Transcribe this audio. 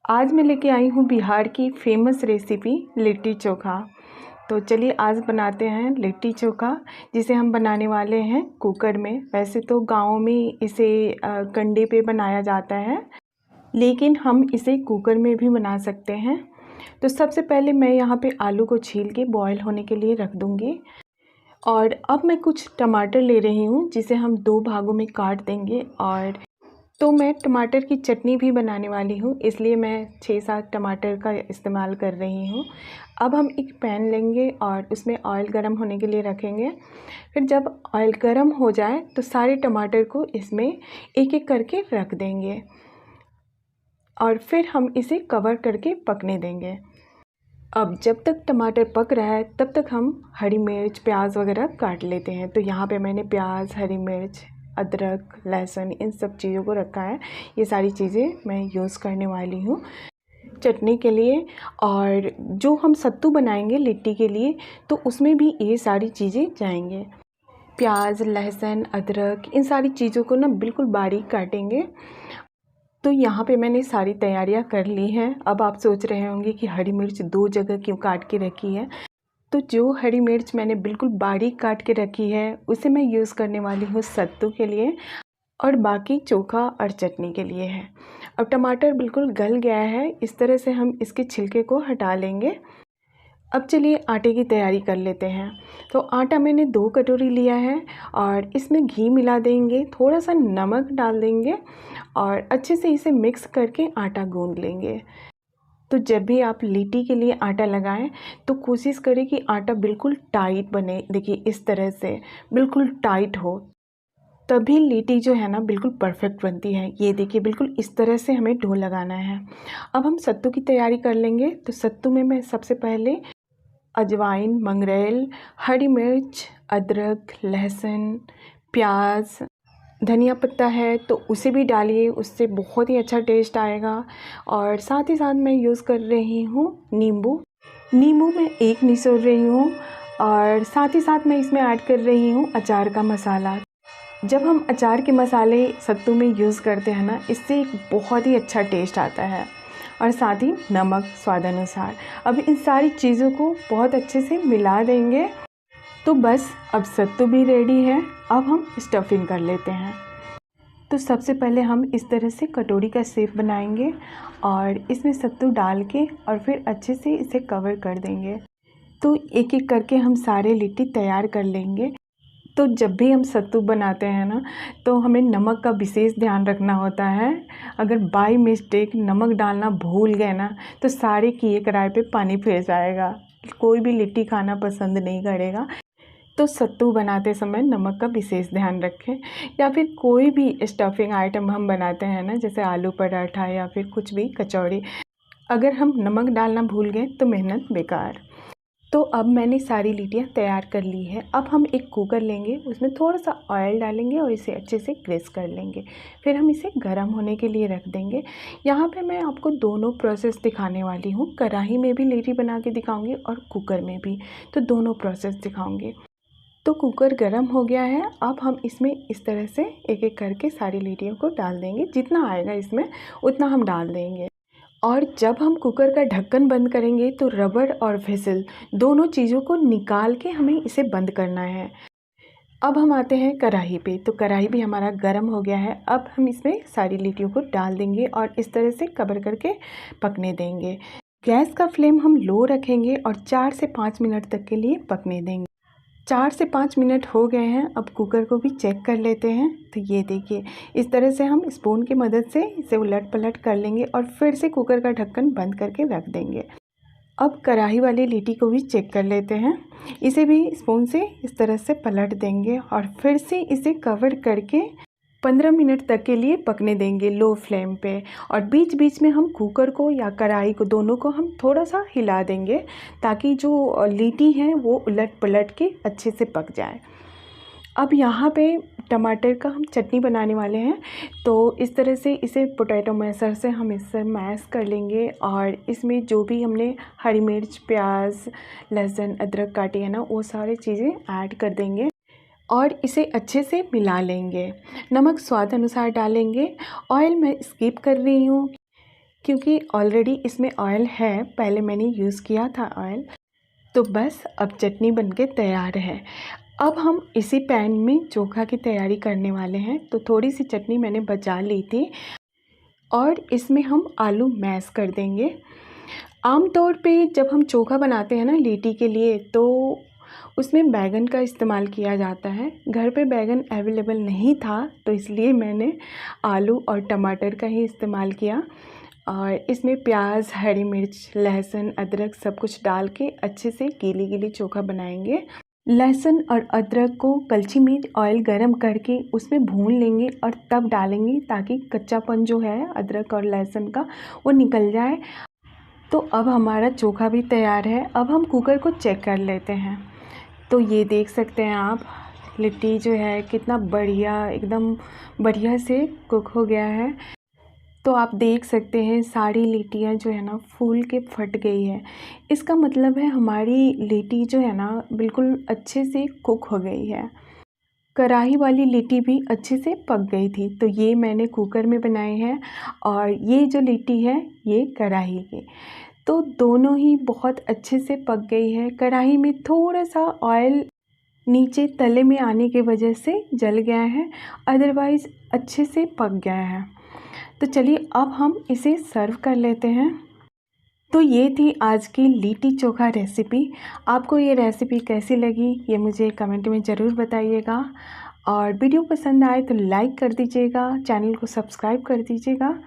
आज मैं लेके आई हूँ बिहार की फेमस रेसिपी लिट्टी चोखा। तो चलिए आज बनाते हैं लिट्टी चोखा, जिसे हम बनाने वाले हैं कुकर में। वैसे तो गाँव में इसे कंडे पे बनाया जाता है, लेकिन हम इसे कुकर में भी बना सकते हैं। तो सबसे पहले मैं यहाँ पे आलू को छील के बॉयल होने के लिए रख दूँगी। और अब मैं कुछ टमाटर ले रही हूँ, जिसे हम 2 भागों में काट देंगे। और तो मैं टमाटर की चटनी भी बनाने वाली हूँ, इसलिए मैं 6-7 टमाटर का इस्तेमाल कर रही हूँ। अब हम एक पैन लेंगे और उसमें ऑयल गरम होने के लिए रखेंगे। फिर जब ऑयल गरम हो जाए तो सारे टमाटर को इसमें एक-एक करके रख देंगे और फिर हम इसे कवर करके पकने देंगे। अब जब तक टमाटर पक रहा है तब तक हम हरी मिर्च, प्याज वगैरह काट लेते हैं। तो यहाँ पे मैंने प्याज, हरी मिर्च, अदरक, लहसुन इन सब चीज़ों को रखा है। ये सारी चीज़ें मैं यूज़ करने वाली हूँ चटनी के लिए। और जो हम सत्तू बनाएंगे लिट्टी के लिए, तो उसमें भी ये सारी चीज़ें जाएंगे। प्याज, लहसुन, अदरक इन सारी चीज़ों को ना बिल्कुल बारीक काटेंगे। तो यहाँ पे मैंने सारी तैयारियाँ कर ली हैं। अब आप सोच रहे होंगे कि हरी मिर्च 2 जगह क्यों काट के रखी है। तो जो हरी मिर्च मैंने बिल्कुल बारीक काट के रखी है, उसे मैं यूज़ करने वाली हूँ सत्तू के लिए, और बाकी चोखा और चटनी के लिए है। अब टमाटर बिल्कुल गल गया है, इस तरह से हम इसके छिलके को हटा लेंगे। अब चलिए आटे की तैयारी कर लेते हैं। तो आटा मैंने 2 कटोरी लिया है और इसमें घी मिला देंगे, थोड़ा सा नमक डाल देंगे और अच्छे से इसे मिक्स करके आटा गूंद लेंगे। तो जब भी आप लिट्टी के लिए आटा लगाएं तो कोशिश करें कि आटा बिल्कुल टाइट बने। देखिए इस तरह से बिल्कुल टाइट हो, तभी लिट्टी जो है ना बिल्कुल परफेक्ट बनती है। ये देखिए बिल्कुल इस तरह से हमें डो लगाना है। अब हम सत्तू की तैयारी कर लेंगे। तो सत्तू में मैं सबसे पहले अजवाइन, मंगरेल, हरी मिर्च, अदरक, लहसुन, प्याज, धनिया पत्ता है तो उसे भी डालिए, उससे बहुत ही अच्छा टेस्ट आएगा। और साथ ही साथ मैं यूज़ कर रही हूँ नींबू। नींबू मैं 1 निचोड़ रही हूँ। और साथ ही साथ मैं इसमें ऐड कर रही हूँ अचार का मसाला। जब हम अचार के मसाले सत्तू में यूज़ करते हैं ना, इससे एक बहुत ही अच्छा टेस्ट आता है। और साथ ही नमक स्वाद अनुसार। अब इन सारी चीज़ों को बहुत अच्छे से मिला देंगे। तो बस अब सत्तू भी रेडी है। अब हम स्टफिंग कर लेते हैं। तो सबसे पहले हम इस तरह से कटोरी का शेप बनाएंगे और इसमें सत्तू डाल के और फिर अच्छे से इसे कवर कर देंगे। तो एक एक करके हम सारे लिट्टी तैयार कर लेंगे। तो जब भी हम सत्तू बनाते हैं ना, तो हमें नमक का विशेष ध्यान रखना होता है। अगर बाय मिस्टेक नमक डालना भूल गए ना, तो सारे किए कराए पे पानी फिर जाएगा। कोई भी लिट्टी खाना पसंद नहीं करेगा। तो सत्तू बनाते समय नमक का विशेष ध्यान रखें। या फिर कोई भी स्टफिंग आइटम हम बनाते हैं ना, जैसे आलू पराठा या फिर कुछ भी कचौड़ी, अगर हम नमक डालना भूल गए तो मेहनत बेकार। तो अब मैंने सारी लिट्टियाँ तैयार कर ली है। अब हम एक कुकर लेंगे, उसमें थोड़ा सा ऑयल डालेंगे और इसे अच्छे से ग्रीस कर लेंगे। फिर हम इसे गर्म होने के लिए रख देंगे। यहाँ पे मैं आपको दोनों प्रोसेस दिखाने वाली हूँ। कढ़ाई में भी लिट्टी बना के दिखाऊंगी और कुकर में भी, तो दोनों प्रोसेस दिखाऊंगी। तो कुकर गर्म हो गया है। अब हम इसमें इस तरह से एक एक करके सारी लिट्टियों को डाल देंगे। जितना आएगा इसमें उतना हम डाल देंगे। और जब हम कुकर का ढक्कन बंद करेंगे तो रबड़ और व्हिसल दोनों चीज़ों को निकाल के हमें इसे बंद करना है। अब हम आते हैं कढ़ाई पे। तो कढ़ाई भी हमारा गर्म हो गया है। अब हम इसमें सारी लिट्टियों को डाल देंगे और इस तरह से कवर करके पकने देंगे। गैस का फ्लेम हम लो रखेंगे और 4 से 5 मिनट तक के लिए पकने देंगे। 4 से 5 मिनट हो गए हैं। अब कुकर को भी चेक कर लेते हैं। तो ये देखिए इस तरह से हम स्पून की मदद से इसे उलट पलट कर लेंगे और फिर से कुकर का ढक्कन बंद करके रख देंगे। अब कढ़ाई वाली लिट्टी को भी चेक कर लेते हैं। इसे भी स्पून से इस तरह से पलट देंगे और फिर से इसे कवर करके 15 मिनट तक के लिए पकने देंगे लो फ्लेम पे। और बीच बीच में हम कुकर को या कढ़ाई को, दोनों को हम थोड़ा सा हिला देंगे, ताकि जो लिट्टी है वो उलट पलट के अच्छे से पक जाए। अब यहाँ पे टमाटर का हम चटनी बनाने वाले हैं। तो इस तरह से इसे पोटैटो मैशर से हम इसे मैश कर लेंगे और इसमें जो भी हमने हरी मिर्च, प्याज, लहसुन, अदरक काटी है ना, वो सारी चीज़ें ऐड कर देंगे और इसे अच्छे से मिला लेंगे। नमक स्वाद अनुसार डालेंगे। ऑयल मैं स्किप कर रही हूँ क्योंकि ऑलरेडी इसमें ऑयल है, पहले मैंने यूज़ किया था ऑयल। तो बस अब चटनी बनके तैयार है। अब हम इसी पैन में चोखा की तैयारी करने वाले हैं। तो थोड़ी सी चटनी मैंने बचा ली थी और इसमें हम आलू मैश कर देंगे। आम तौर पे जब हम चोखा बनाते हैं ना लिट्टी के लिए, तो उसमें बैंगन का इस्तेमाल किया जाता है। घर पे बैंगन अवेलेबल नहीं था, तो इसलिए मैंने आलू और टमाटर का ही इस्तेमाल किया। और इसमें प्याज, हरी मिर्च, लहसुन, अदरक सब कुछ डाल के अच्छे से गीली गीली चोखा बनाएंगे। लहसुन और अदरक को कलछी में ऑयल गरम करके उसमें भून लेंगे और तब डालेंगे, ताकि कच्चापन जो है अदरक और लहसुन का वो निकल जाए। तो अब हमारा चोखा भी तैयार है। अब हम कुकर को चेक कर लेते हैं। तो ये देख सकते हैं आप, लिट्टी जो है कितना बढ़िया, एकदम बढ़िया से कुक हो गया है। तो आप देख सकते हैं सारी लिट्टियाँ जो है ना फूल के फट गई है। इसका मतलब है हमारी लिट्टी जो है ना बिल्कुल अच्छे से कुक हो गई है। कढ़ाई वाली लिट्टी भी अच्छे से पक गई थी। तो ये मैंने कुकर में बनाए हैं और ये जो लिट्टी है ये कढ़ाई की। तो दोनों ही बहुत अच्छे से पक गई है। कढ़ाई में थोड़ा सा ऑयल नीचे तले में आने की वजह से जल गया है, अदरवाइज़ अच्छे से पक गया है। तो चलिए अब हम इसे सर्व कर लेते हैं। तो ये थी आज की लिट्टी चोखा रेसिपी। आपको ये रेसिपी कैसी लगी ये मुझे कमेंट में ज़रूर बताइएगा। और वीडियो पसंद आए तो लाइक कर दीजिएगा, चैनल को सब्सक्राइब कर दीजिएगा।